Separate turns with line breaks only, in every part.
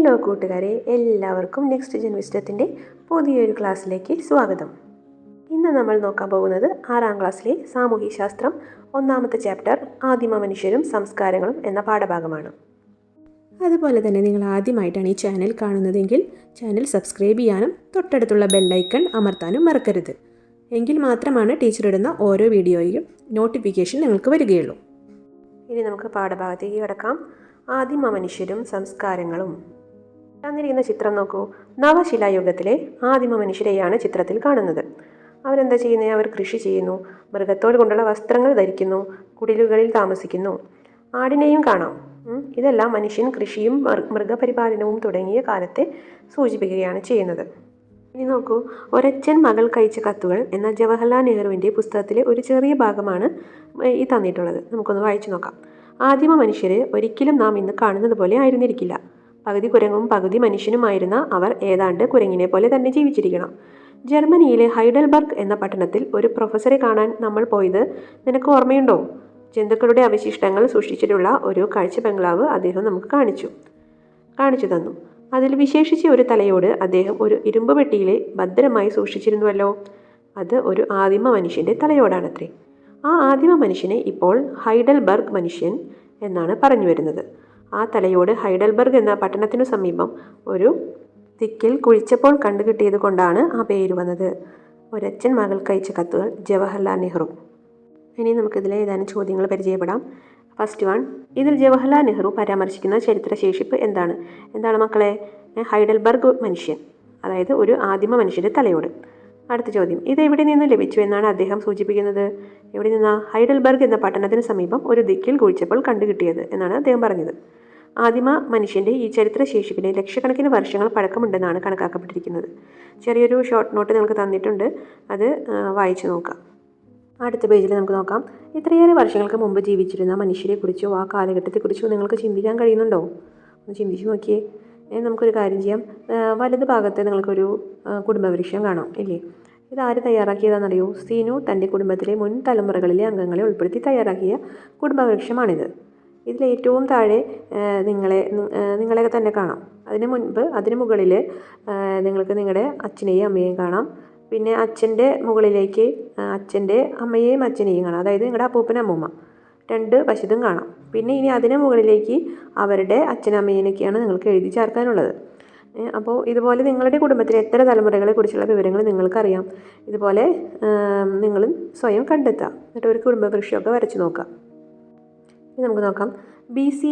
Hello കൂട്ടുകാരെ, എല്ലാവർക്കും next gen വിസ്ഡത്തിൻ്റെ പുതിയൊരു ക്ലാസ്സിലേക്ക് സ്വാഗതം. ഇന്ന് നമ്മൾ നോക്കാൻ പോകുന്നത് 6ാം ക്ലാസ്സിലെ സാമൂഹ്യശാസ്ത്രം 1ാമത്തെ ചാപ്റ്റർ ആദിമ മനുഷ്യരും സംസ്കാരങ്ങളും എന്ന പാഠഭാഗമാണ്. അതുപോലെ തന്നെ നിങ്ങൾ ആദ്യമായിട്ടാണ് ഈ ചാനൽ കാണുന്നതെങ്കിൽ ചാനൽ സബ്സ്ക്രൈബ് ചെയ്യാനും തൊട്ടടുത്തുള്ള ബെല്ലൈക്കൺ അമർത്താനും മറക്കരുത്. എങ്കിൽ മാത്രമാണ് ടീച്ചർ ഇടുന്ന ഓരോ വീഡിയോയും നോട്ടിഫിക്കേഷൻ നിങ്ങൾക്ക് വരികയുള്ളൂ. ഇനി നമുക്ക് പാഠഭാഗത്തേക്ക് കിടക്കാം. ആദിമ മനുഷ്യരും സംസ്കാരങ്ങളും. തന്നിരിക്കുന്ന ചിത്രം നോക്കൂ. നവശിലായുഗത്തിലെ ആദിമ മനുഷ്യരെയാണ് ചിത്രത്തിൽ കാണുന്നത്. അവരെന്താ ചെയ്യുന്നത്? അവർ കൃഷി ചെയ്യുന്നു, മൃഗത്തോൽ കൊണ്ടുള്ള വസ്ത്രങ്ങൾ ധരിക്കുന്നു, കുടിലുകളിൽ താമസിക്കുന്നു. ആടിനെയും കാണാം. ഇതെല്ലാം മനുഷ്യൻ കൃഷിയും മൃഗപരിപാലനവും തുടങ്ങിയ കാലത്തെ സൂചിപ്പിക്കുകയാണ് ചെയ്യുന്നത്. ഇനി നോക്കൂ, ഒരച്ഛൻ മകൾക്ക് അയച്ച കത്തുകൾ എന്ന ജവഹർലാൽ നെഹ്റുവിൻ്റെ പുസ്തകത്തിലെ ഒരു ചെറിയ ഭാഗമാണ് ഈ തന്നിട്ടുള്ളത്. നമുക്കൊന്ന് വായിച്ചു നോക്കാം. ആദിമ മനുഷ്യർ ഒരിക്കലും നാം ഇന്ന് കാണുന്നത് പോലെ ആയിരുന്നിരിക്കില്ല. പകുതി കുരങ്ങും പകുതി മനുഷ്യനുമായിരുന്ന അവർ ഏതാണ്ട് കുരങ്ങിനെ പോലെ തന്നെ ജീവിച്ചിരിക്കണം. ജർമ്മനിയിലെ ഹൈഡൽബർഗ് എന്ന പട്ടണത്തിൽ ഒരു പ്രൊഫസറെ കാണാൻ നമ്മൾ പോയത് നിനക്ക് ഓർമ്മയുണ്ടോ? ജന്തുക്കളുടെ അവശിഷ്ടങ്ങൾ സൂക്ഷിച്ചിട്ടുള്ള ഒരു കാഴ്ച ബംഗ്ലാവ് അദ്ദേഹം നമുക്ക് കാണിച്ചു തന്നു. അതിൽ വിശേഷിച്ച ഒരു തലയോട് അദ്ദേഹം ഒരു ഇരുമ്പ് പെട്ടിയിലെ ഭദ്രമായി സൂക്ഷിച്ചിരുന്നുവല്ലോ. അത് ഒരു ആദിമ മനുഷ്യൻ്റെ തലയോടാണത്രേ. ആ ആദിമ മനുഷ്യനെ ഇപ്പോൾ ഹൈഡൽബർഗ് മനുഷ്യൻ എന്നാണ് പറഞ്ഞു വരുന്നത്. ആ തലയോട് ഹൈഡൽബർഗ് എന്ന പട്ടണത്തിനു സമീപം ഒരു ദിക്കിൽ കുഴിച്ചപ്പോൾ കണ്ടുകിട്ടിയത് കൊണ്ടാണ് ആ പേര് വന്നത്. ഒരച്ഛൻ മകൾക്ക് അയച്ച കത്തുകൾ, ജവഹർലാൽ നെഹ്റു. ഇനി നമുക്കിതിലെ ഏതാനും ചോദ്യങ്ങൾ പരിചയപ്പെടാം. ഫസ്റ്റ് വൺ, ഇതിൽ ജവഹർലാൽ നെഹ്റു പരാമർശിക്കുന്ന ചരിത്രശേഷിപ്പ് എന്താണ് മക്കളെ? ഹൈഡൽബർഗ് മനുഷ്യൻ, അതായത് ഒരു ആദിമ മനുഷ്യൻ്റെ തലയോട്. അടുത്ത ചോദ്യം, ഇത് എവിടെ നിന്ന് ലഭിച്ചു എന്നാണ് അദ്ദേഹം സൂചിപ്പിക്കുന്നത്? എവിടെ നിന്നാ? ഹൈഡൽബർഗ് എന്ന പട്ടണത്തിന് സമീപം ഒരു ദിക്കിൽ കുഴിച്ചപ്പോൾ കണ്ടുകിട്ടിയത് എന്നാണ് അദ്ദേഹം പറഞ്ഞത്. ആദിമ മനുഷ്യൻ്റെ ഈ ചരിത്രശേഷിപ്പിന് ലക്ഷക്കണക്കിന് വർഷങ്ങൾ പഴക്കമുണ്ടെന്നാണ് കണക്കാക്കപ്പെട്ടിരിക്കുന്നത്. ചെറിയൊരു ഷോർട്ട് നോട്ട് നിങ്ങൾക്ക് തന്നിട്ടുണ്ട്, അത് വായിച്ചു നോക്കാം. അടുത്ത പേജിൽ നമുക്ക് നോക്കാം. ഇത്രയേറെ വർഷങ്ങൾക്ക് മുമ്പ് ജീവിച്ചിരുന്ന മനുഷ്യരെക്കുറിച്ചോ ആ കാലഘട്ടത്തെക്കുറിച്ചോ നിങ്ങൾക്ക് ചിന്തിക്കാൻ കഴിയുന്നുണ്ടോ? ഒന്ന് ചിന്തിച്ച് നോക്കിയേ. നമുക്കൊരു കാര്യം ചെയ്യാം. വലത് ഭാഗത്ത് നിങ്ങൾക്കൊരു കുടുംബവൃക്ഷം കാണാം ഇല്ലേ? ഇതാര് തയ്യാറാക്കിയതാണെന്നറിയോ? സീനു തൻ്റെ കുടുംബത്തിലെ മുൻ തലമുറകളിലെ അംഗങ്ങളെ ഉൾപ്പെടുത്തി തയ്യാറാക്കിയ കുടുംബവൃക്ഷമാണിത്. ഇതിലേറ്റവും താഴെ നിങ്ങളെ തന്നെ കാണാം. അതിന് മുകളിൽ നിങ്ങൾക്ക് നിങ്ങളുടെ അച്ഛനെയും അമ്മയെയും കാണാം. പിന്നെ അച്ഛൻ്റെ മുകളിലേക്ക് അച്ഛൻ്റെ അമ്മയെയും അച്ഛനെയും കാണാം, അതായത് നിങ്ങളുടെ അപ്പൂപ്പൻ അമ്മൂമ്മ രണ്ട് വശത്തും കാണാം. പിന്നെ ഇനി അതിന് മുകളിലേക്ക് അവരുടെ അച്ഛനമ്മേനൊക്കെയാണ് നിങ്ങൾക്ക് എഴുതി ചേർക്കാനുള്ളത്. അപ്പോൾ ഇതുപോലെ നിങ്ങളുടെ കുടുംബത്തിലെ എത്ര തലമുറകളെ കുറിച്ചുള്ള വിവരങ്ങൾ നിങ്ങൾക്കറിയാം. ഇതുപോലെ നിങ്ങൾ സ്വയം കണ്ടെത്താം. എന്നിട്ട് ഒരു കുടുംബവൃക്ഷമൊക്കെ വരച്ച് നോക്കാം. ഇനി നമുക്ക് നോക്കാം. BC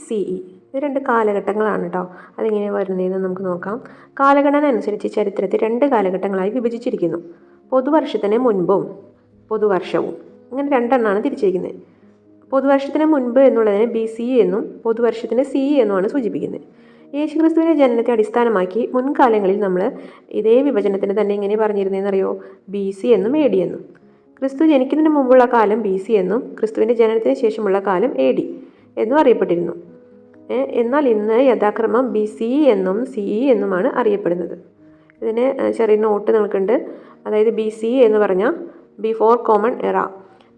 CE ഇത് രണ്ട് കാലഘട്ടങ്ങളാണ് കേട്ടോ. അതെങ്ങനെയാണ് വരുന്നതെന്ന് നമുക്ക് നോക്കാം. കാലഗണന അനുസരിച്ച് ചരിത്രത്തെ രണ്ട് കാലഘട്ടങ്ങളായി വിഭജിച്ചിരിക്കുന്നു. പൊതുവർഷത്തിന് മുൻപും പൊതുവർഷവും, ഇങ്ങനെ രണ്ടെണ്ണമാണ് തിരിച്ചിരിക്കുന്നത്. പൊതുവർഷത്തിന് മുൻപ് എന്നുള്ളതിന് BC എന്നും പൊതുവർഷത്തിന് CE എന്നുമാണ് സൂചിപ്പിക്കുന്നത്. യേശുക്രിസ്തുവിൻ്റെ ജനനത്തെ അടിസ്ഥാനമാക്കി മുൻകാലങ്ങളിൽ നമ്മൾ ഇതേ വിഭജനത്തിന് തന്നെ എങ്ങനെ പറഞ്ഞിരുന്നതെന്നറിയോ? BC എന്നും AD എന്നും. ക്രിസ്തു ജനിക്കുന്നതിന് മുമ്പുള്ള കാലം BC എന്നും ക്രിസ്തുവിൻ്റെ ജനനത്തിന് ശേഷമുള്ള കാലം AD എന്നും അറിയപ്പെട്ടിരുന്നു. എന്നാൽ ഇന്ന് യഥാക്രമം BC എന്നും CE എന്നുമാണ് അറിയപ്പെടുന്നത്. ഇതിന് ചെറിയ നോട്ട് നിങ്ങൾക്കുണ്ട്. അതായത് BC എന്ന് പറഞ്ഞാൽ ബിഫോർ കോമൺ എറ,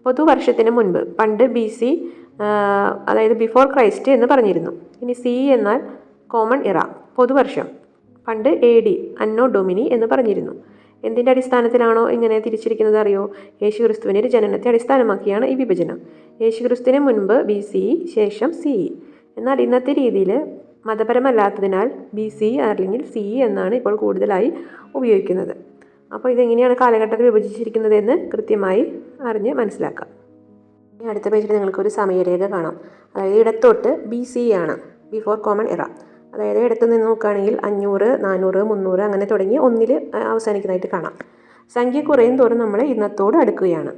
പൊതുവർഷത്തിന് മുൻപ്. പണ്ട് BC അതായത് ബിഫോർ ക്രൈസ്റ്റ് എന്ന് പറഞ്ഞിരുന്നു. ഇനി CE എന്നാൽ കോമൺ ഇറ, പൊതുവർഷം. പണ്ട് AD അന്നോ ഡൊമിനി എന്ന് പറഞ്ഞിരുന്നു. എന്തിൻ്റെ അടിസ്ഥാനത്തിലാണോ ഇങ്ങനെ തിരിച്ചിരിക്കുന്നത് അറിയോ? യേശുക്രിസ്തുവിൻ്റെ ഒരു ജനനത്തെ അടിസ്ഥാനമാക്കിയാണ് ഈ വിഭജനം. യേശുക്രിസ്തുവിന് മുൻപ് BC, ശേഷം CE. എന്നാൽ ഇന്നത്തെ രീതിയിൽ മതപരമല്ലാത്തതിനാൽ BC അല്ലെങ്കിൽ CE എന്നാണ് ഇപ്പോൾ കൂടുതലായി ഉപയോഗിക്കുന്നത്. അപ്പോൾ ഇതെങ്ങനെയാണ് കാലഘട്ടത്തിൽ വിഭജിച്ചിരിക്കുന്നതെന്ന് കൃത്യമായി അറിഞ്ഞ് മനസ്സിലാക്കാം. ഇനി അടുത്ത പേജിൽ നിങ്ങൾക്കൊരു സമയരേഖ കാണാം. അതായത് ഇടത്തോട്ട് BC ആണ്, ബിഫോർ കോമൺ ഇറ. അതായത് ഇടത്ത് നിന്ന് നോക്കുകയാണെങ്കിൽ 500, 400, 300 അങ്ങനെ തുടങ്ങി 1 അവസാനിക്കുന്നതായിട്ട് കാണാം. സംഖ്യ കുറയും തോറും നമ്മൾ ഇന്നത്തോട് അടുക്കുകയാണ്.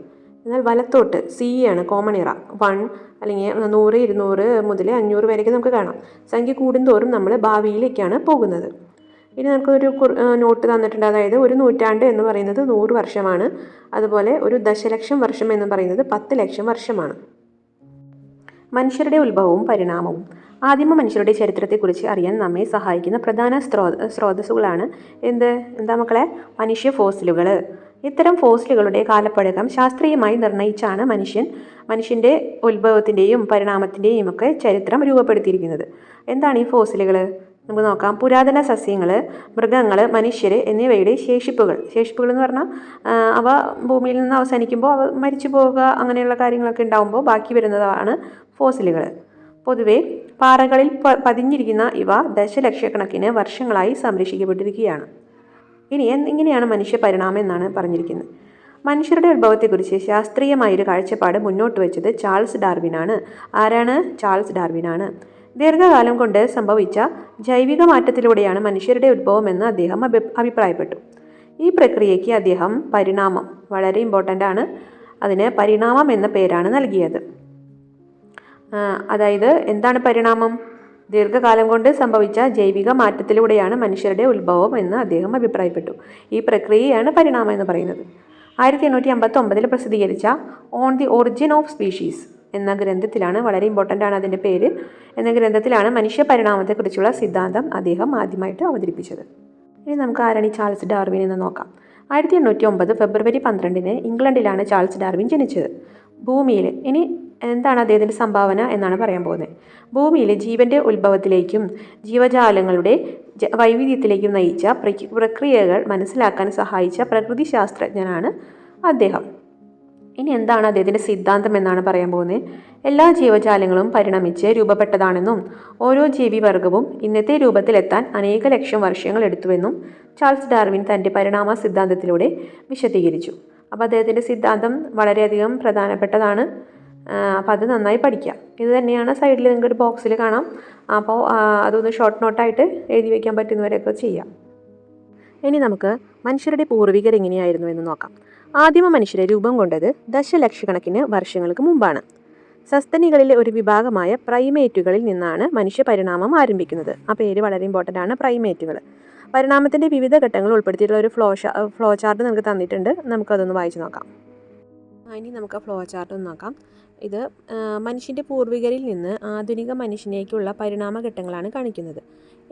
എന്നാൽ വലത്തോട്ട് CE ആണ്, കോമൺ ഇറ. 1 അല്ലെങ്കിൽ 100, 200 മുതൽ 500 വരെയൊക്കെ നമുക്ക് കാണാം. സംഖ്യ കൂടുന്തോറും നമ്മൾ ഭാവിയിലേക്കാണ് പോകുന്നത്. ഇനി നമുക്കൊരു നോട്ട് തന്നിട്ടുണ്ട്. അതായത് ഒരു നൂറ്റാണ്ട് എന്ന് പറയുന്നത് 100 വർഷമാണ്. അതുപോലെ ഒരു ദശലക്ഷം വർഷം എന്ന് പറയുന്നത് 10 ലക്ഷം വർഷമാണ്. മനുഷ്യരുടെ ഉത്ഭവവും പരിണാമവും. ആദിമ മനുഷ്യരുടെ ചരിത്രത്തെക്കുറിച്ച് അറിയാൻ നമ്മെ സഹായിക്കുന്ന പ്രധാന സ്രോതസ്സുകളാണ് എന്താ മക്കളെ? മനുഷ്യ ഫോസിലുകൾ. ഇത്തരം ഫോസിലുകളുടെ കാലപ്പഴക്കം ശാസ്ത്രീയമായി നിർണ്ണയിച്ചാണ് മനുഷ്യൻ്റെ ഉത്ഭവത്തിൻ്റെയും പരിണാമത്തിൻ്റെയും ഒക്കെ ചരിത്രം രൂപപ്പെടുത്തിയിരിക്കുന്നത്. എന്താണ് ഈ ഫോസിലുകൾ? നമുക്ക് നോക്കാം. പുരാതന സസ്യങ്ങൾ, മൃഗങ്ങൾ, മനുഷ്യർ എന്നിവയുടെ ശേഷിപ്പുകൾ എന്ന് പറഞ്ഞാൽ അവ ഭൂമിയിൽ നിന്ന് അവസാനിക്കുമ്പോൾ അവ മരിച്ചു പോവുക അങ്ങനെയുള്ള കാര്യങ്ങളൊക്കെ ഉണ്ടാകുമ്പോൾ ബാക്കി വരുന്നതാണ് ഫോസിലുകൾ. പൊതുവെ പാറകളിൽ പതിഞ്ഞിരിക്കുന്ന ഇവ ദശലക്ഷക്കണക്കിന് വർഷങ്ങളായി സംരക്ഷിക്കപ്പെട്ടിരിക്കുകയാണ്. ഇനി ഇങ്ങനെയാണ് മനുഷ്യ പരിണാമം എന്നാണ് പറഞ്ഞിരിക്കുന്നത്. മനുഷ്യരുടെ ഉത്ഭവത്തെക്കുറിച്ച് ശാസ്ത്രീയമായൊരു കാഴ്ചപ്പാട് മുന്നോട്ട് വെച്ചത് ചാൾസ് ഡാർവിനാണ്. ആരാണ്? ചാൾസ് ഡാർവിനാണ്. ദീർഘകാലം കൊണ്ട് സംഭവിച്ച ജൈവിക മാറ്റത്തിലൂടെയാണ് മനുഷ്യരുടെ ഉത്ഭവമെന്ന് അദ്ദേഹം അഭിപ്രായപ്പെട്ടു. ഈ പ്രക്രിയയ്ക്ക് അദ്ദേഹം പരിണാമം, വളരെ ഇമ്പോർട്ടൻ്റ് ആണ്, അതിന് പരിണാമം എന്ന പേരാണ് നൽകിയത്. അതായത് എന്താണ് പരിണാമം? ദീർഘകാലം കൊണ്ട് സംഭവിച്ച ജൈവിക മാറ്റത്തിലൂടെയാണ് മനുഷ്യരുടെ ഉത്ഭവം എന്ന് അദ്ദേഹം അഭിപ്രായപ്പെട്ടു. ഈ പ്രക്രിയയാണ് പരിണാമം എന്ന് പറയുന്നത്. 1859 പ്രസിദ്ധീകരിച്ച on the origin of species എന്ന ഗ്രന്ഥത്തിലാണ്, വളരെ ഇമ്പോർട്ടൻ്റ് ആണ് അതിൻ്റെ പേര്, എന്ന ഗ്രന്ഥത്തിലാണ് മനുഷ്യ പരിണാമത്തെക്കുറിച്ചുള്ള സിദ്ധാന്തം അദ്ദേഹം ആദ്യമായിട്ട് അവതരിപ്പിച്ചത്. ഇനി നമുക്ക് ആരാണ് ഈ ചാൾസ് ഡാർവിൻ എന്ന് നോക്കാം. 1809 ഫെബ്രുവരി 12 ഇംഗ്ലണ്ടിലാണ് ചാൾസ് ഡാർവിൻ ജനിച്ചത്. ഭൂമിയിൽ, ഇനി എന്താണ് അദ്ദേഹത്തിൻ്റെ സംഭാവന എന്നാണ് പറയാൻ പോകുന്നത്. ഭൂമിയിൽ ജീവൻ്റെ ഉത്ഭവത്തിലേക്കും ജീവജാലങ്ങളുടെ വൈവിധ്യത്തിലേക്കും നയിച്ച പ്രക്രിയകൾ മനസ്സിലാക്കാൻ സഹായിച്ച പ്രകൃതി ശാസ്ത്രജ്ഞനാണ് അദ്ദേഹം. ഇനി എന്താണ് അദ്ദേഹത്തിൻ്റെ സിദ്ധാന്തം എന്നാണ് പറയാൻ പോകുന്നത്. എല്ലാ ജീവജാലങ്ങളും പരിണമിച്ച് രൂപപ്പെട്ടതാണെന്നും ഓരോ ജീവിവർഗവും ഇന്നത്തെ രൂപത്തിലെത്താൻ അനേക ലക്ഷം വർഷങ്ങൾ എടുത്തുവെന്നും ചാൾസ് ഡാർവിൻ തൻ്റെ പരിണാമ സിദ്ധാന്തത്തിലൂടെ വിശദീകരിച്ചു. അപ്പോൾ അദ്ദേഹത്തിൻ്റെ സിദ്ധാന്തം വളരെയധികം പ്രധാനപ്പെട്ടതാണ്. അപ്പോൾ അത് നന്നായി പഠിക്കാം. ഇത് തന്നെയാണ് സൈഡിൽ നിങ്ങൾക്കൊരു ബോക്സിൽ കാണാം. അപ്പോൾ അതൊന്ന് ഷോർട്ട് നോട്ടായിട്ട് എഴുതി വയ്ക്കാൻ പറ്റുന്നവരൊക്കെ ചെയ്യാം. ഇനി നമുക്ക് മനുഷ്യരുടെ പൂർവികർ എങ്ങനെയായിരുന്നു എന്ന് നോക്കാം. ആദിമ മനുഷ്യരെ രൂപം കൊണ്ടത് ദശലക്ഷക്കണക്കിന് വർഷങ്ങൾക്ക് മുമ്പാണ്. സസ്തനികളിലെ ഒരു വിഭാഗമായ പ്രൈമേറ്റുകളിൽ നിന്നാണ് മനുഷ്യ പരിണാമം ആരംഭിക്കുന്നത്. ആ പേര് വളരെ ഇമ്പോർട്ടൻ്റ് ആണ്, പ്രൈമേറ്റുകൾ. പരിണാമത്തിൻ്റെ വിവിധ ഘട്ടങ്ങൾ ഉൾപ്പെടുത്തിയിട്ടുള്ള ഒരു ഫ്ലോ ചാർട്ട് നമുക്ക് തന്നിട്ടുണ്ട്. നമുക്കതൊന്ന് വായിച്ച് നോക്കാം. ഇനി നമുക്ക് ഫ്ലോ ചാർട്ട് ഒന്ന് നോക്കാം. ഇത് മനുഷ്യൻ്റെ പൂർവികരിൽ നിന്ന് ആധുനിക മനുഷ്യനേക്കുള്ള പരിണാമഘട്ടങ്ങളാണ് കാണിക്കുന്നത്.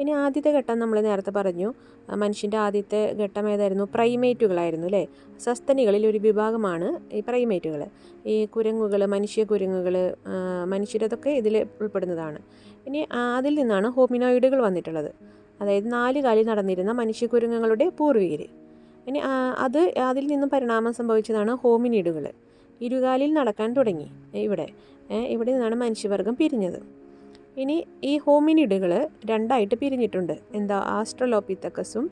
ഇനി ആദ്യത്തെ ഘട്ടം നമ്മൾ നേരത്തെ പറഞ്ഞു, മനുഷ്യൻ്റെ ആദ്യത്തെ ഘട്ടം ഏതായിരുന്നു? പ്രൈമേറ്റുകളായിരുന്നു അല്ലേ. സസ്തനികളിൽ ഒരു വിഭാഗമാണ് ഈ പ്രൈമേറ്റുകൾ. ഈ കുരങ്ങുകൾ, മനുഷ്യ കുരങ്ങുകൾ, മനുഷ്യരതൊക്കെ ഇതിൽ ഉൾപ്പെടുന്നതാണ്. ഇനി അതിൽ നിന്നാണ് ഹോമിനോയിഡുകൾ വന്നിട്ടുള്ളത്. അതായത് 4 കാലിൽ നടന്നിരുന്ന മനുഷ്യ കുരങ്ങുകളുടെ പൂർവികർ. ഇനി അതിൽ നിന്നും പരിണാമം സംഭവിച്ചതാണ് ഹോമിനിഡുകൾ. ഇരുകാലിൽ നടക്കാൻ തുടങ്ങി. ഇവിടെ നിന്നാണ് മനുഷ്യവർഗം പിരിഞ്ഞത്. ഇനി ഈ ഹോമിനിഡുകൾ രണ്ടായിട്ട് പിരിഞ്ഞിട്ടുണ്ട്. എന്താ? ആസ്ട്രലോപിത്തക്കസും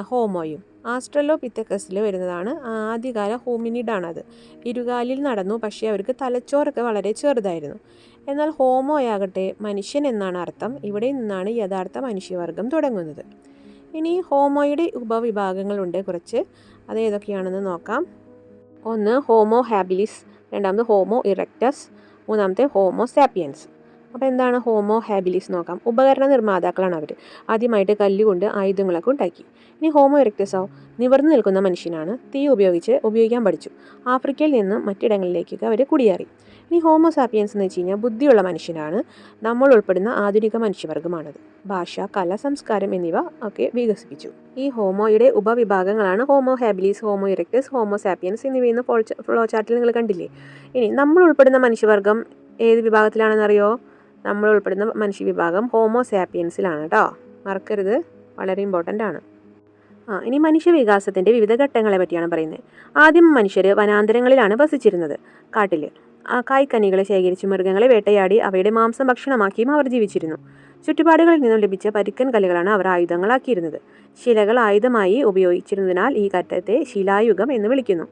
ഹോമോയും. ആസ്ട്രലോപിത്തക്കസിൽ വരുന്നതാണ് ആദ്യകാല ഹോമിനിഡാണത്. ഇരുകാലിൽ നടന്നു, പക്ഷേ അവർക്ക് തലച്ചോറൊക്കെ വളരെ ചെറുതായിരുന്നു. എന്നാൽ ഹോമോയാകട്ടെ മനുഷ്യൻ എന്നാണ് അർത്ഥം. ഇവിടെ നിന്നാണ് യഥാർത്ഥ മനുഷ്യവർഗം തുടങ്ങുന്നത്. ഇനി ഹോമോയുടെ ഉപവിഭാഗങ്ങളുണ്ട് കുറച്ച്. അത് ഏതൊക്കെയാണെന്ന് നോക്കാം. ഒന്ന് ഹോമോ ഹാബിലിസ്, രണ്ടാമത് ഹോമോ ഇറക്റ്റസ്, മൂന്നാമത്തെ ഹോമോ സാപ്പിയൻസ്. അപ്പോൾ എന്താണ് ഹോമോ ഹാബിലിസ് നോക്കാം. ഉപകരണ നിർമ്മാതാക്കളാണ് അവർ. ആദ്യമായിട്ട് കല്ലുകൊണ്ട് ആയുധങ്ങളൊക്കെ ഉണ്ടാക്കി. ഇനി ഹോമോ ഇറക്റ്റസോ, നിവർന്നു നിൽക്കുന്ന മനുഷ്യനാണ്. തീ ഉപയോഗിക്കാൻ പഠിച്ചു. ആഫ്രിക്കയിൽ നിന്ന് മറ്റിടങ്ങളിലേക്കൊക്കെ അവർ കുടിയേറി. ഇനി ഹോമോ സാപ്പിയൻസ് എന്ന് വെച്ച് കഴിഞ്ഞാൽ ബുദ്ധിയുള്ള മനുഷ്യനാണ്. നമ്മൾ ഉൾപ്പെടുന്ന ആധുനിക മനുഷ്യവർഗമാണത്. ഭാഷ, കല, സംസ്കാരം എന്നിവ ഒക്കെ വികസിപ്പിച്ചു. ഈ ഹോമോയുടെ ഉപവിഭാഗങ്ങളാണ് homo habilis, homo erectus, homo sapiens എന്നിവയെന്ന് ഫ്ലോ ചാർട്ടിൽ നിങ്ങൾ കണ്ടില്ലേ. ഇനി നമ്മൾ ഉൾപ്പെടുന്ന മനുഷ്യവർഗം ഏത് വിഭാഗത്തിലാണെന്നറിയോ? നമ്മൾ ഉൾപ്പെടുന്ന മനുഷ്യവിഭാഗം ഹോമോ സാപ്പിയൻസിലാണ് കേട്ടോ, മറക്കരുത്, വളരെ ഇമ്പോർട്ടൻ്റ് ആണ്. ഇനി മനുഷ്യവികാസത്തിൻ്റെ വിവിധ ഘട്ടങ്ങളെ പറ്റിയാണ് പറയുന്നത്. ആദ്യം മനുഷ്യർ വനാന്തരങ്ങളിലാണ് വസിച്ചിരുന്നത്. കാട്ടിൽ കായ്ക്കനികൾ ശേഖരിച്ച് മൃഗങ്ങളെ വേട്ടയാടി അവയുടെ മാംസം ഭക്ഷണമാക്കിയും അവർ ജീവിച്ചിരുന്നു. ചുറ്റുപാടുകളിൽ നിന്നും ലഭിച്ച പരുക്കൻ കല്ലുകളാണ് അവർ ആയുധങ്ങളാക്കിയിരുന്നത്. ശിലകൾ ആയുധമായി ഉപയോഗിച്ചിരുന്നതിനാൽ ഈ ഘട്ടത്തെ ശിലായുഗം എന്ന് വിളിക്കുന്നു.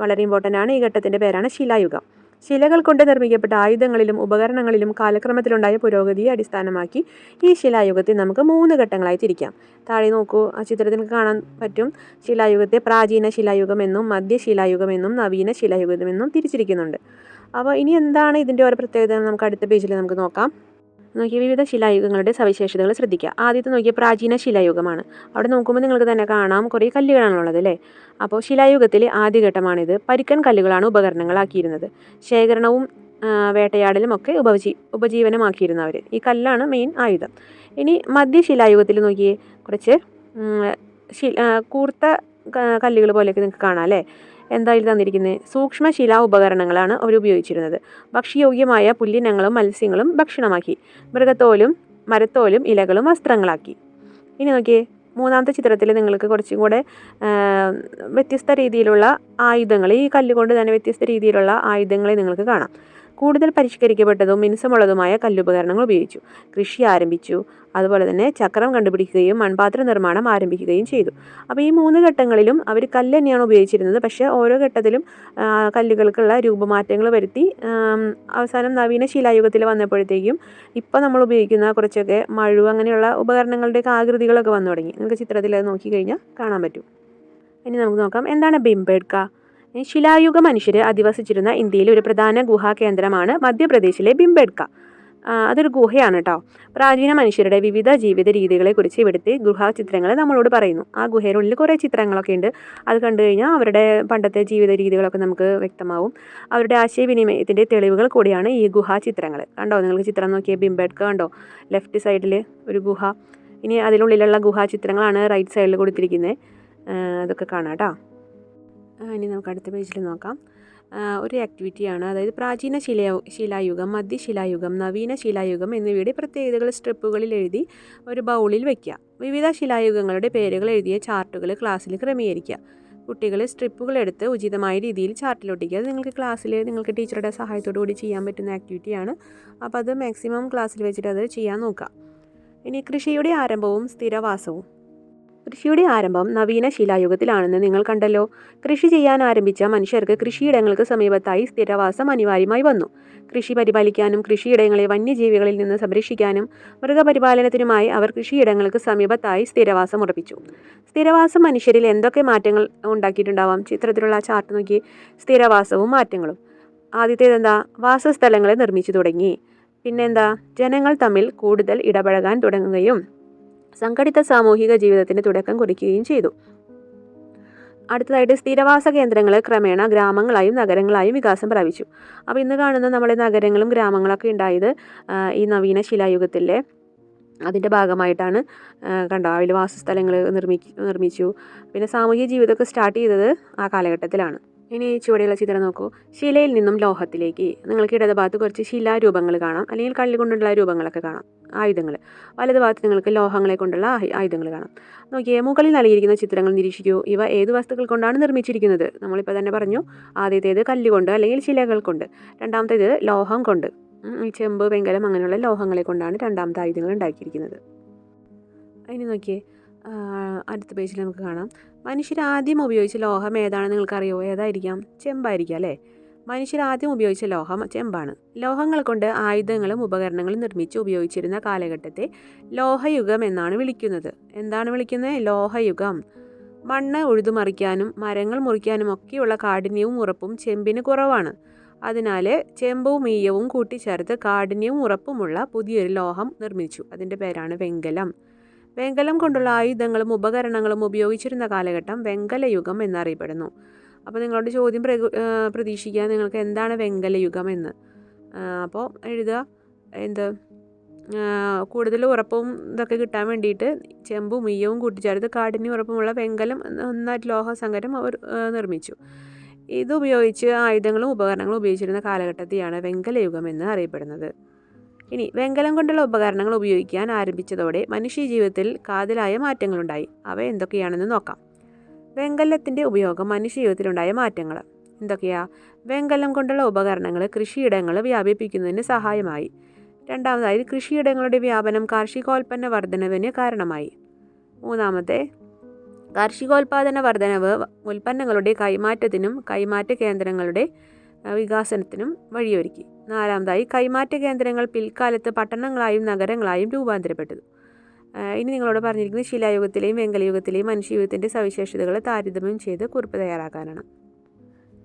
വളരെ ഇമ്പോർട്ടൻ്റ് ആണ്. ഈ ഘട്ടത്തിൻ്റെ പേരാണ് ശിലായുഗം. ശിലകൾ കൊണ്ട് നിർമ്മിക്കപ്പെട്ട ആയുധങ്ങളിലും ഉപകരണങ്ങളിലും കാലക്രമത്തിലുണ്ടായ പുരോഗതിയെ അടിസ്ഥാനമാക്കി ഈ ശിലായുഗത്തെ നമുക്ക് 3 ഘട്ടങ്ങളായി തിരിക്കാം. താഴെ നോക്കൂ, ആ ചിത്രത്തിൽ കാണാൻ പറ്റും. ശിലായുഗത്തെ പ്രാചീന ശിലായുഗമെന്നും മധ്യശിലായുഗമെന്നും നവീന ശിലായുഗമെന്നും തിരിച്ചിരിക്കുന്നുണ്ട്. അപ്പോൾ ഇനി എന്താണ് ഇതിൻ്റെ ഓരോ പ്രത്യേകത നമുക്ക് അടുത്ത പേജിൽ നമുക്ക് നോക്കാം. നോക്കിയ വിവിധ ശിലായുഗങ്ങളുടെ സവിശേഷതകൾ ശ്രദ്ധിക്കുക. ആദ്യത്തെ നോക്കിയ പ്രാചീന ശിലായുഗമാണ്. അവിടെ നോക്കുമ്പോൾ നിങ്ങൾക്ക് തന്നെ കാണാം കുറേ കല്ലുകളാണുള്ളത് അല്ലേ. അപ്പോൾ ശിലായുഗത്തിലെ ആദ്യഘട്ടമാണിത്. പരുക്കൻ കല്ലുകളാണ് ഉപകരണങ്ങളാക്കിയിരുന്നത്. ശേഖരണവും വേട്ടയാടലും ഒക്കെ ഉപജീവനമാക്കിയിരുന്നവർ. ഈ കല്ലാണ് മെയിൻ ആയുധം. ഇനി മധ്യശിലായുഗത്തിൽ നോക്കിയേ, കുറച്ച് കൂർത്ത കല്ലുകൾ പോലെയൊക്കെ നിങ്ങൾക്ക് കാണാം അല്ലേ. എന്തായാലും തന്നിരിക്കുന്നത് സൂക്ഷ്മശിലാ ഉപകരണങ്ങളാണ് അവർ ഉപയോഗിച്ചിരുന്നത്. ഭക്ഷ്യയോഗ്യമായ പുല്ലിനങ്ങളും മത്സ്യങ്ങളും ഭക്ഷണമാക്കി. മൃഗത്തോലും മരത്തോലും ഇലകളും വസ്ത്രങ്ങളാക്കി. ഇനി നോക്കിയേ, മൂന്നാമത്തെ ചിത്രത്തിൽ നിങ്ങൾക്ക് കുറച്ചും കൂടെ വ്യത്യസ്ത രീതിയിലുള്ള ആയുധങ്ങൾ, ഈ കല്ലുകൊണ്ട് തന്നെ വ്യത്യസ്ത രീതിയിലുള്ള ആയുധങ്ങളെ നിങ്ങൾക്ക് കാണാം. കൂടുതൽ പരിഷ്കരിക്കപ്പെട്ടതും മിനുസമുള്ളതുമായ കല്ലുപകരണങ്ങൾ ഉപയോഗിച്ചു. കൃഷി ആരംഭിച്ചു. അതുപോലെ തന്നെ ചക്രം കണ്ടുപിടിക്കുകയും മൺപാത്ര നിർമ്മാണം ആരംഭിക്കുകയും ചെയ്തു. അപ്പോൾ ഈ 3 ഘട്ടങ്ങളിലും അവർ കല്ല് തന്നെയാണ് ഉപയോഗിച്ചിരുന്നത്. പക്ഷേ ഓരോ ഘട്ടത്തിലും കല്ലുകൾക്കുള്ള രൂപമാറ്റങ്ങൾ വരുത്തി അവസാനം നവീന ശിലായുഗത്തിൽ വന്നപ്പോഴത്തേക്കും ഇപ്പോൾ നമ്മൾ ഉപയോഗിക്കുന്ന കുറച്ചൊക്കെ മഴു അങ്ങനെയുള്ള ഉപകരണങ്ങളുടെയൊക്കെ ആകൃതികളൊക്കെ വന്നു തുടങ്ങി. നിങ്ങൾക്ക് ചിത്രത്തിൽ അത് നോക്കിക്കഴിഞ്ഞാൽ കാണാൻ പറ്റും. ഇനി നമുക്ക് നോക്കാം, എന്താണ് ഭീംബേഡ്ക? ശിലായുഗ മനുഷ്യർ അധിവസിച്ചിരുന്ന ഇന്ത്യയിലെ ഒരു പ്രധാന ഗുഹാ കേന്ദ്രമാണ് മധ്യപ്രദേശിലെ ഭീംബേഡ്ക. അതൊരു ഗുഹയാണ് കേട്ടോ. പ്രാചീന മനുഷ്യരുടെ വിവിധ ജീവിത രീതികളെക്കുറിച്ച് ഇവിടുത്തെ ഗുഹാ ചിത്രങ്ങൾ നമ്മളോട് പറയുന്നു. ആ ഗുഹയിലുള്ളിൽ കുറേ ചിത്രങ്ങളൊക്കെ ഉണ്ട്. അത് കണ്ടു കഴിഞ്ഞാൽ അവരുടെ പണ്ടത്തെ ജീവിത രീതികളൊക്കെ നമുക്ക് വ്യക്തമാവും. അവരുടെ ആശയവിനിമയത്തിൻ്റെ തെളിവുകൾ കൂടിയാണ് ഈ ഗുഹാ ചിത്രങ്ങൾ. കണ്ടോ, നിങ്ങൾക്ക് ചിത്രം നോക്കിയാൽ ഭീംബേഡ്ക കണ്ടോ, ലെഫ്റ്റ് സൈഡിൽ ഒരു ഗുഹ. ഇനി അതിനുള്ളിലുള്ള ഗുഹാ ചിത്രങ്ങളാണ് റൈറ്റ് സൈഡിൽ കൊടുത്തിരിക്കുന്നത്. അതൊക്കെ കാണാം കേട്ടോ. ഇനി നമുക്ക് അടുത്ത പേജിൽ നോക്കാം. ഒരു ആക്ടിവിറ്റിയാണ്, അതായത് പ്രാചീന ശിലായുഗം, മധ്യശിലായുഗം, നവീന ശിലായുഗം എന്നിവയുടെ പ്രത്യേകതകൾ സ്ട്രിപ്പുകളിൽ എഴുതി ഒരു ബൗളിൽ വയ്ക്കുക. വിവിധ ശിലായുഗങ്ങളുടെ പേരുകൾ എഴുതിയ ചാർട്ടുകൾ ക്ലാസ്സിൽ ക്രമീകരിക്കുക. കുട്ടികൾ സ്ട്രിപ്പുകൾ എടുത്ത് ഉചിതമായ രീതിയിൽ ചാർട്ടിലൊട്ടിക്കുക. അത് നിങ്ങൾക്ക് ക്ലാസ്സിൽ നിങ്ങൾക്ക് ടീച്ചറുടെ സഹായത്തോടു കൂടി ചെയ്യാൻ പറ്റുന്ന ആക്ടിവിറ്റിയാണ്. അപ്പോൾ അത് മാക്സിമം ക്ലാസ്സിൽ വെച്ചിട്ട് അത് ചെയ്യാൻ നോക്കുക. ഇനി കൃഷിയുടെ ആരംഭവും സ്ഥിരവാസവും. കൃഷിയുടെ ആരംഭം നവീന ശിലായുഗത്തിലാണെന്ന് നിങ്ങൾ കണ്ടല്ലോ. കൃഷി ചെയ്യാൻ ആരംഭിച്ച മനുഷ്യർക്ക് കൃഷിയിടങ്ങൾക്ക് സമീപത്തായി സ്ഥിരവാസം അനിവാര്യമായി വന്നു. കൃഷി പരിപാലിക്കാനും കൃഷിയിടങ്ങളെ വന്യജീവികളിൽ നിന്ന് സംരക്ഷിക്കാനും മൃഗപരിപാലനത്തിനുമായി അവർ കൃഷിയിടങ്ങൾക്ക് സമീപത്തായി സ്ഥിരവാസം ഉറപ്പിച്ചു. സ്ഥിരവാസം മനുഷ്യരിൽ എന്തൊക്കെ മാറ്റങ്ങൾ ഉണ്ടാക്കിയിട്ടുണ്ടാവാം? ചിത്രത്തിലുള്ള ചാർട്ട് നോക്കി. സ്ഥിരവാസവും മാറ്റങ്ങളും. ആദ്യത്തേതെന്താ? വാസസ്ഥലങ്ങളെ നിർമ്മിച്ചു തുടങ്ങി. പിന്നെന്താ? ജനങ്ങൾ തമ്മിൽ കൂടുതൽ ഇടപഴകാൻ തുടങ്ങുകയും സംഘടിത സാമൂഹിക ജീവിതത്തിന് തുടക്കം കുറിക്കുകയും ചെയ്തു. അടുത്തതായിട്ട് സ്ഥിരവാസ കേന്ദ്രങ്ങൾ ക്രമേണ ഗ്രാമങ്ങളായും നഗരങ്ങളായും വികാസം പ്രാപിച്ചു. അപ്പോൾ ഇന്ന് കാണുന്ന നമ്മുടെ നഗരങ്ങളും ഗ്രാമങ്ങളൊക്കെ ഉണ്ടായത് ഈ നവീന ശിലായുഗത്തിലെ അതിൻ്റെ ഭാഗമായിട്ടാണ്. കണ്ടോ, അതിൽ വാസസ്ഥലങ്ങൾ നിർമ്മിച്ചു. പിന്നെ സാമൂഹിക ജീവിതമൊക്കെ സ്റ്റാർട്ട് ചെയ്തത് ആ കാലഘട്ടത്തിലാണ്. ഇനി ചുവടെയുള്ള ചിത്രം നോക്കൂ. ശിലയിൽ നിന്നും ലോഹത്തിലേക്ക്. നിങ്ങൾക്ക് ഇടത് ഭാഗത്ത് കുറച്ച് ശിലാരൂപങ്ങൾ കാണാം, അല്ലെങ്കിൽ കല്ല് കൊണ്ടുള്ള രൂപങ്ങളൊക്കെ കാണാം, ആയുധങ്ങൾ. വലത് ഭാഗത്ത് നിങ്ങൾക്ക് ലോഹങ്ങളെ കൊണ്ടുള്ള ആയുധങ്ങൾ കാണാം. നോക്കിയേ, മുകളിൽ നൽകിയിരിക്കുന്ന ചിത്രങ്ങൾ നിരീക്ഷിക്കൂ. ഇവ ഏത് വസ്തുക്കൾ കൊണ്ടാണ് നിർമ്മിച്ചിരിക്കുന്നത്? നമ്മളിപ്പോൾ തന്നെ പറഞ്ഞു. ആദ്യത്തേത് കല്ലുകൊണ്ട് അല്ലെങ്കിൽ ശിലകൾ കൊണ്ട്. രണ്ടാമത്തേത് ലോഹം കൊണ്ട്. ഈ ചെമ്പ്, വെങ്കലം അങ്ങനെയുള്ള ലോഹങ്ങളെ കൊണ്ടാണ് രണ്ടാമത്തെ ആയുധങ്ങൾ ഉണ്ടാക്കിയിരിക്കുന്നത്. അതിന് നോക്കിയേ, അടുത്ത പേജിൽ നമുക്ക് കാണാം. മനുഷ്യർ ആദ്യം ഉപയോഗിച്ച ലോഹം ഏതാണെന്ന് നിങ്ങൾക്കറിയോ? ഏതായിരിക്കാം? ചെമ്പായിരിക്കാം അല്ലേ? മനുഷ്യർ ആദ്യം ഉപയോഗിച്ച ലോഹം ചെമ്പാണ്. ലോഹങ്ങൾ കൊണ്ട് ആയുധങ്ങളും ഉപകരണങ്ങളും നിർമ്മിച്ച് ഉപയോഗിച്ചിരുന്ന കാലഘട്ടത്തെ ലോഹയുഗം എന്നാണ് വിളിക്കുന്നത്. എന്താണ് വിളിക്കുന്നത്? ലോഹയുഗം. മണ്ണ് ഉഴുതുമറിക്കാനും മരങ്ങൾ മുറിക്കാനും ഒക്കെയുള്ള കാഠിന്യവും ഉറപ്പും ചെമ്പിന് കുറവാണ്. അതിനാൽ ചെമ്പും ഈയവും കൂട്ടിച്ചേർത്ത് കാഠിന്യവും ഉറപ്പുമുള്ള പുതിയൊരു ലോഹം നിർമ്മിച്ചു. അതിൻ്റെ പേരാണ് വെങ്കലം. വെങ്കലം കൊണ്ടുള്ള ആയുധങ്ങളും ഉപകരണങ്ങളും ഉപയോഗിച്ചിരുന്ന കാലഘട്ടം വെങ്കലയുഗം എന്നറിയപ്പെടുന്നു. അപ്പോൾ നിങ്ങളോട് ചോദ്യം പ്രതീക്ഷിക്കുക, നിങ്ങൾക്ക് എന്താണ് വെങ്കലയുഗം എന്ന്. അപ്പോൾ എഴുതുക, കൂടുതൽ ഉറപ്പും ഇതൊക്കെ കിട്ടാൻ വേണ്ടിയിട്ട് ചെമ്പും ഈയവും കൂട്ടിച്ചേർത്ത് കാഠിന്യം ഉറപ്പുമുള്ള വെങ്കലം എന്ന ലോഹസങ്കരം അവർ നിർമ്മിച്ചു. ഇതുപയോഗിച്ച് ആയുധങ്ങളും ഉപകരണങ്ങളും ഉപയോഗിച്ചിരുന്ന കാലഘട്ടത്തെയാണ് വെങ്കലയുഗം എന്ന് അറിയപ്പെടുന്നത്. ഇനി വെങ്കലം കൊണ്ടുള്ള ഉപകരണങ്ങൾ ഉപയോഗിക്കാൻ ആരംഭിച്ചതോടെ മനുഷ്യജീവിതത്തിൽ കാതലായ മാറ്റങ്ങളുണ്ടായി. അവ എന്തൊക്കെയാണെന്ന് നോക്കാം. വെങ്കലത്തിൻ്റെ ഉപയോഗം മനുഷ്യജീവിതത്തിലുണ്ടായ മാറ്റങ്ങൾ എന്തൊക്കെയാ? വെങ്കലം കൊണ്ടുള്ള ഉപകരണങ്ങൾ കൃഷിയിടങ്ങൾ വ്യാപിപ്പിക്കുന്നതിന് സഹായമായി. രണ്ടാമതായി, കൃഷിയിടങ്ങളുടെ വ്യാപനം കാർഷികോൽപ്പന്ന വർധനവിന് കാരണമായി. മൂന്നാമത്തെ, കാർഷികോൽപാദന വർധനവ് ഉൽപ്പന്നങ്ങളുടെ കൈമാറ്റത്തിനും കൈമാറ്റ കേന്ദ്രങ്ങളുടെ വികാസനത്തിനും വഴിയൊരുക്കി. നാലാമതായി, കൈമാറ്റ കേന്ദ്രങ്ങൾ പിൽക്കാലത്ത് പട്ടണങ്ങളായും നഗരങ്ങളായും രൂപാന്തരപ്പെട്ടു. ഇനി നിങ്ങളോട് പറഞ്ഞിരിക്കുന്നത് ശിലായുഗത്തിലെയും വെങ്കലയുഗത്തിലെയും മനുഷ്യയുഗത്തിൻ്റെ സവിശേഷതകൾ താരതമ്യം ചെയ്ത് കുറിപ്പ് തയ്യാറാക്കാനാണ്.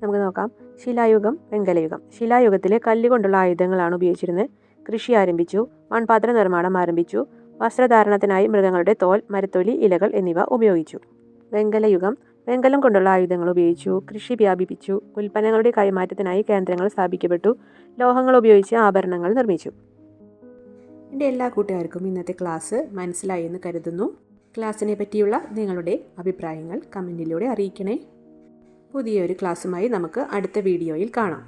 നമുക്ക് നോക്കാം. ശിലായുഗം, വെങ്കലയുഗം. ശിലായുഗത്തിൽ കല്ലുകൊണ്ടുള്ള ആയുധങ്ങളാണ് ഉപയോഗിച്ചിരുന്നത്. കൃഷി ആരംഭിച്ചു. മൺപാത്ര നിർമ്മാണം ആരംഭിച്ചു. വസ്ത്രധാരണത്തിനായി മൃഗങ്ങളുടെ തോൽ, മരത്തൊലി, ഇലകൾ എന്നിവ ഉപയോഗിച്ചു. വെങ്കലയുഗം, വെങ്കലം കൊണ്ടുള്ള ആയുധങ്ങൾ ഉപയോഗിച്ചു. കൃഷി വ്യാപിപ്പിച്ചു. ഉൽപ്പന്നങ്ങളുടെ കൈമാറ്റത്തിനായി കേന്ദ്രങ്ങൾ സ്ഥാപിക്കപ്പെട്ടു. ലോഹങ്ങൾ ഉപയോഗിച്ച് ആഭരണങ്ങൾ നിർമ്മിച്ചു. എൻ്റെ എല്ലാ കൂട്ടുകാർക്കും ഇന്നത്തെ ക്ലാസ് മനസ്സിലായി എന്ന് കരുതുന്നു. ക്ലാസ്സിനെ പറ്റിയുള്ള നിങ്ങളുടെ അഭിപ്രായങ്ങൾ കമൻറ്റിലൂടെ അറിയിക്കണേ. പുതിയൊരു ക്ലാസ്സുമായി നമുക്ക് അടുത്ത വീഡിയോയിൽ കാണാം.